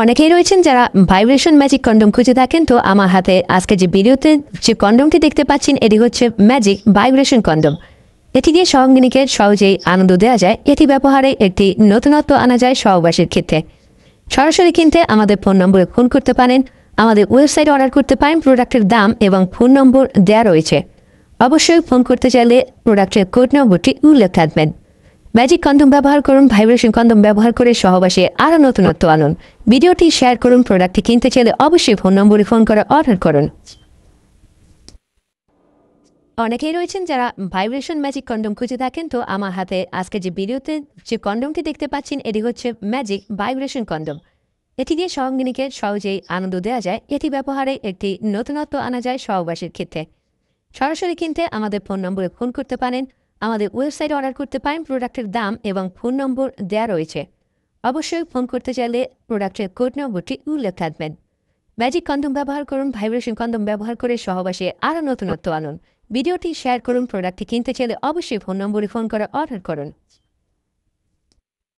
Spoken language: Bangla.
অনেকেই রয়েছেন যারা ভাইব্রেশন ম্যাজিক কন্ডম খুঁজে থাকেন। তো আমার হাতে আজকে যে ভিডিওতে যে কন্ডমটি দেখতে পাচ্ছেন এটি হচ্ছে ম্যাজিক ভাইব্রেশন কন্ডম। এটি দিয়ে সহঙ্গিনীকে সহজেই আনন্দ দেওয়া যায়। এটি ব্যবহারে একটি নতুনত্ব আনা যায় সহবাসের ক্ষেত্রে। সরাসরি কিনতে আমাদের ফোন নম্বরে ফোন করতে পারেন, আমাদের ওয়েবসাইটে অর্ডার করতে পারেন। প্রোডাক্টের দাম এবং ফোন নম্বর দেওয়া রয়েছে। অবশ্যই ফোন করতে চাইলে প্রোডাক্টের কোড নম্বরটি উল্লেখ থাকবেন। ম্যাজিক কন্ডম ব্যবহার করুন, ভাইব্রেশন কন্ডম ব্যবহার করে সহবাসে আরও নতুনত্ব আনুন। ভিডিওটি শেয়ার করুন। প্রোডাক্টটি কিনতে চাইলে অবশ্যই ফোন নম্বরে ফোন করে অর্ডার করুন। অনেকেই রয়েছেন যারা ভাইব্রেশন ম্যাজিক কন্ডম খুঁজে থাকেন। তো আমার হাতে আজকে যে ভিডিওতে যে কন্ডমটি দেখতে পাচ্ছেন এটি হচ্ছে ম্যাজিক ভাইব্রেশন কন্ডম। এটি দিয়ে সহঙ্গিনীকে সহজেই আনন্দ দেওয়া যায়। এটি ব্যবহারে একটি নতুনত্ব আনা যায় সহবাসের ক্ষেত্রে। সরাসরি কিনতে আমাদের ফোন নম্বরে ফোন করতে পারেন, আমাদের ওয়েবসাইটে অর্ডার করতে পারেন। প্রোডাক্টের দাম এবং ফোন নম্বর দেওয়া রয়েছে। অবশ্যই ফোন করতে চাইলে প্রোডাক্টের কোড নম্বরটি উল্লেখ থাকবেন। ম্যাজিক কন্ডম ব্যবহার করুন, ভাইব্রেশন কন্ডম ব্যবহার করে সহবাসে আরও নতুনত্ব আনুন। ভিডিওটি শেয়ার করুন। প্রোডাক্টটি কিনতে চাইলে অবশ্যই ফোন নম্বরে ফোন করে অর্ডার করুন।